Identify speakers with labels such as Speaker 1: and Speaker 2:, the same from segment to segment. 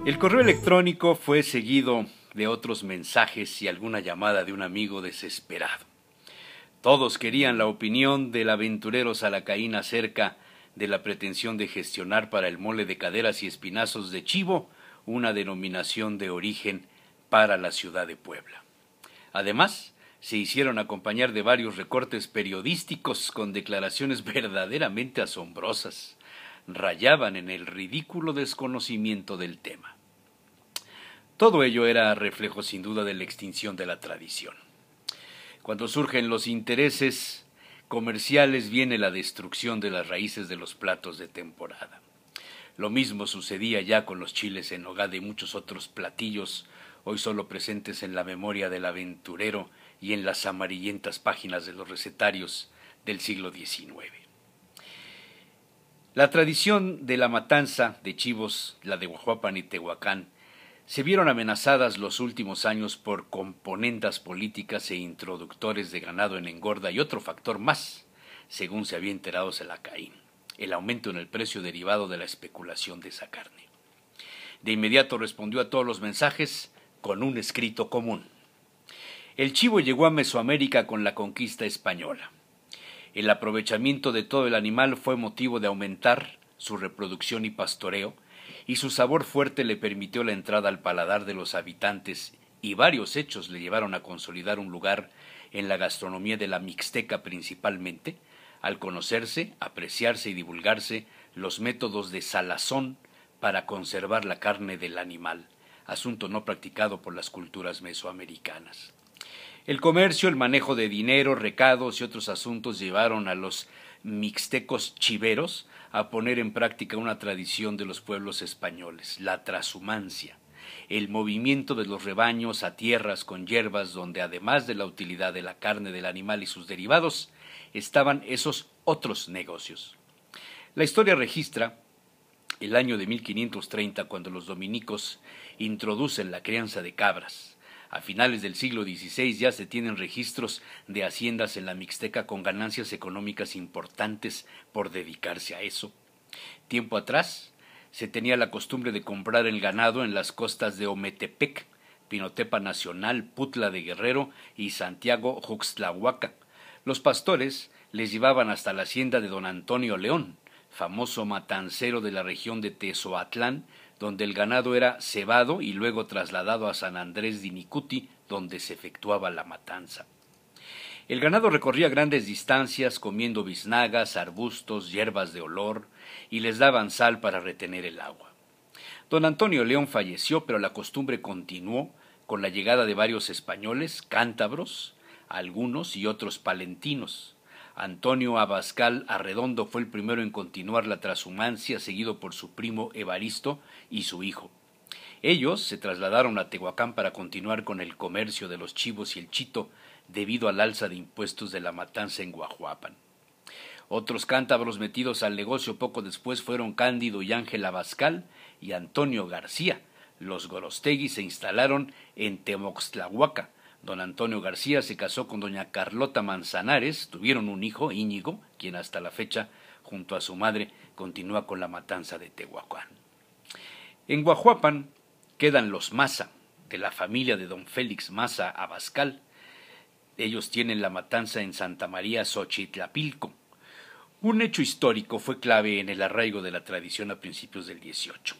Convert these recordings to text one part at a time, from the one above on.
Speaker 1: El correo electrónico fue seguido de otros mensajes y alguna llamada de un amigo desesperado. Todos querían la opinión del aventurero Salacaín acerca de la pretensión de gestionar para el mole de caderas y espinazos de chivo una denominación de origen para la ciudad de Puebla. Además, se hicieron acompañar de varios recortes periodísticos con declaraciones verdaderamente asombrosas. Rayaban en el ridículo desconocimiento del tema. Todo ello era reflejo sin duda de la extinción de la tradición. Cuando surgen los intereses comerciales viene la destrucción de las raíces de los platos de temporada. Lo mismo sucedía ya con los chiles en nogada y muchos otros platillos, hoy solo presentes en la memoria del aventurero y en las amarillentas páginas de los recetarios del siglo XIX. La tradición de la matanza de chivos, la de Guajuapan y Tehuacán, se vieron amenazadas los últimos años por componendas políticas e introductores de ganado en engorda y otro factor más, según se había enterado Salacaín, el aumento en el precio derivado de la especulación de esa carne. De inmediato respondió a todos los mensajes con un escrito común. El chivo llegó a Mesoamérica con la conquista española. El aprovechamiento de todo el animal fue motivo de aumentar su reproducción y pastoreo, y su sabor fuerte le permitió la entrada al paladar de los habitantes, y varios hechos le llevaron a consolidar un lugar en la gastronomía de la Mixteca principalmente, al conocerse, apreciarse y divulgarse los métodos de salazón para conservar la carne del animal, asunto no practicado por las culturas mesoamericanas. El comercio, el manejo de dinero, recados y otros asuntos llevaron a los mixtecos chiveros a poner en práctica una tradición de los pueblos españoles, la trashumancia, el movimiento de los rebaños a tierras con hierbas donde además de la utilidad de la carne del animal y sus derivados, estaban esos otros negocios. La historia registra el año de 1530 cuando los dominicos introducen la crianza de cabras. A finales del siglo XVI ya se tienen registros de haciendas en la Mixteca con ganancias económicas importantes por dedicarse a eso. Tiempo atrás se tenía la costumbre de comprar el ganado en las costas de Ometepec, Pinotepa Nacional, Putla de Guerrero y Santiago Juxtlahuaca. Los pastores les llevaban hasta la hacienda de don Antonio León, famoso matancero de la región de Tezoatlán, donde el ganado era cebado y luego trasladado a San Andrés de Inicuti, donde se efectuaba la matanza. El ganado recorría grandes distancias comiendo biznagas, arbustos, hierbas de olor, y les daban sal para retener el agua. Don Antonio León falleció, pero la costumbre continuó con la llegada de varios españoles, cántabros, algunos y otros palentinos. Antonio Abascal Arredondo fue el primero en continuar la trashumancia, seguido por su primo Evaristo y su hijo. Ellos se trasladaron a Tehuacán para continuar con el comercio de los chivos y el chito, debido al alza de impuestos de la matanza en Guajuapan. Otros cántabros metidos al negocio poco después fueron Cándido y Ángel Abascal y Antonio García. Los Gorostegui se instalaron en Temoxtlahuaca. Don Antonio García se casó con doña Carlota Manzanares, tuvieron un hijo, Íñigo, quien hasta la fecha, junto a su madre, continúa con la matanza de Tehuacán. En Guajuapan quedan los Maza, de la familia de don Félix Maza Abascal. Ellos tienen la matanza en Santa María Xochitlapilco. Un hecho histórico fue clave en el arraigo de la tradición a principios del 18.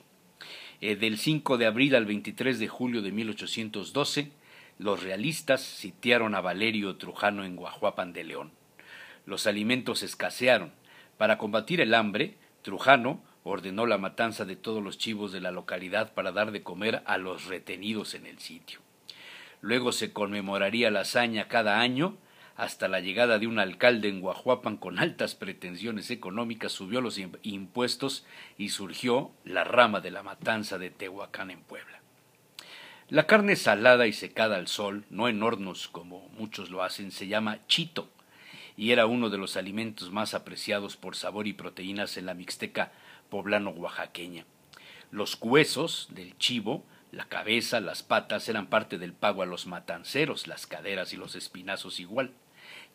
Speaker 1: Del 5 de abril al 23 de julio de 1812, los realistas sitiaron a Valerio Trujano en Guajuapan de León. Los alimentos escasearon. Para combatir el hambre, Trujano ordenó la matanza de todos los chivos de la localidad para dar de comer a los retenidos en el sitio. Luego se conmemoraría la hazaña cada año, hasta la llegada de un alcalde en Guajuapan con altas pretensiones económicas, subió los impuestos y surgió la rama de la matanza de Tehuacán en Puebla. La carne salada y secada al sol, no en hornos como muchos lo hacen, se llama chito, y era uno de los alimentos más apreciados por sabor y proteínas en la Mixteca poblano-oaxaqueña. Los huesos del chivo, la cabeza, las patas eran parte del pago a los matanceros, las caderas y los espinazos igual,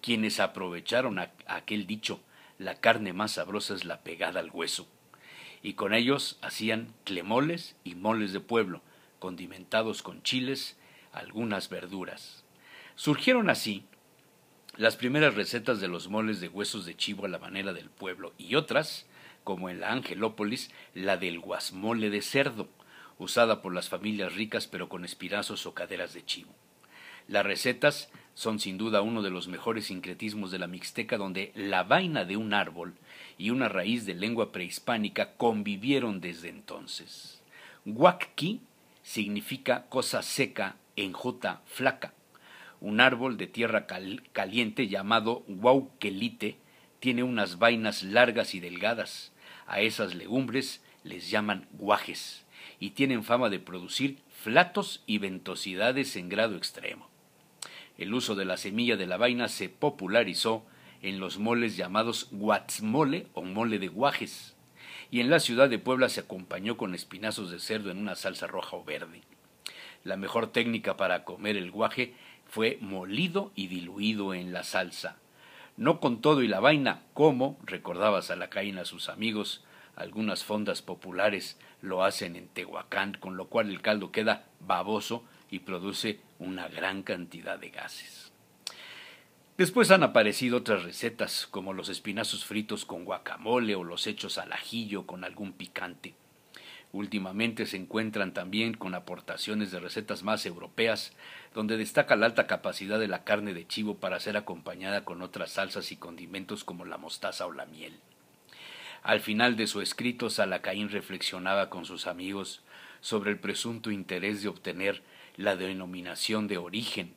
Speaker 1: quienes aprovecharon aquel dicho, la carne más sabrosa es la pegada al hueso. y con ellos hacían tlemoles y moles de pueblo, condimentados con chiles, algunas verduras. Surgieron así las primeras recetas de los moles de huesos de chivo a la manera del pueblo y otras, como en la Angelópolis, la del guasmole de cerdo, usada por las familias ricas pero con espinazos o caderas de chivo. Las recetas son sin duda uno de los mejores sincretismos de la Mixteca, donde la vaina de un árbol y una raíz de lengua prehispánica convivieron desde entonces. Huacqui significa cosa seca, enjuta, flaca. Un árbol de tierra caliente llamado huauquelite tiene unas vainas largas y delgadas. A esas legumbres les llaman guajes y tienen fama de producir flatos y ventosidades en grado extremo. El uso de la semilla de la vaina se popularizó en los moles llamados guatzmole o mole de guajes, y en la ciudad de Puebla se acompañó con espinazos de cerdo en una salsa roja o verde. La mejor técnica para comer el guaje fue molido y diluido en la salsa. No con todo y la vaina, como, recordaba Salacaín a sus amigos, algunas fondas populares lo hacen en Tehuacán, con lo cual el caldo queda baboso y produce una gran cantidad de gases. Después han aparecido otras recetas, como los espinazos fritos con guacamole o los hechos al ajillo con algún picante. Últimamente se encuentran también con aportaciones de recetas más europeas, donde destaca la alta capacidad de la carne de chivo para ser acompañada con otras salsas y condimentos como la mostaza o la miel. Al final de su escrito, Salacaín reflexionaba con sus amigos sobre el presunto interés de obtener la denominación de origen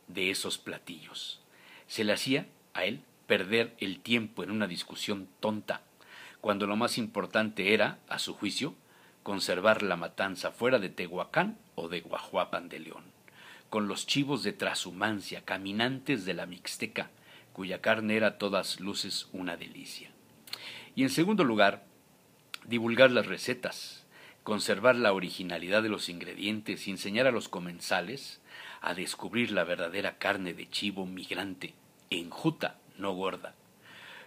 Speaker 1: de esos platillos. Se le hacía a él perder el tiempo en una discusión tonta, cuando lo más importante era, a su juicio, conservar la matanza fuera de Tehuacán o de Guajuapan de León, con los chivos de trashumancia, caminantes de la Mixteca, cuya carne era a todas luces una delicia. Y en segundo lugar, divulgar las recetas, conservar la originalidad de los ingredientes y enseñar a los comensales a descubrir la verdadera carne de chivo migrante, enjuta, no gorda.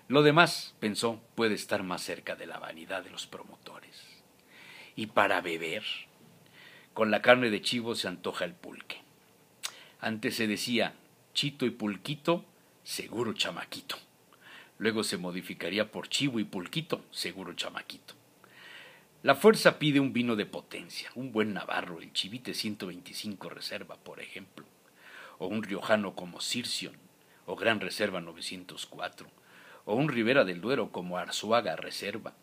Speaker 1: Lo demás, pensó, puede estar más cerca de la vanidad de los promotores. Y para beber, con la carne de chivo se antoja el pulque. Antes se decía chito y pulquito, seguro chamaquito. Luego se modificaría por chivo y pulquito, seguro chamaquito. La fuerza pide un vino de potencia, un buen navarro, el Chivite 125 Reserva, por ejemplo, o un riojano como Circión, o Gran Reserva 904, o un Ribera del Duero como Arzuaga Reserva.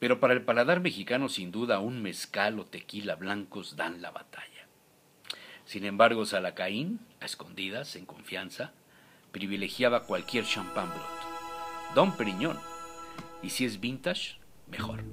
Speaker 1: Pero para el paladar mexicano, sin duda, un mezcal o tequila blancos dan la batalla. Sin embargo, Salacaín, a escondidas, en confianza, privilegiaba cualquier champán blot, Dom Periñón, y si es vintage, mejor.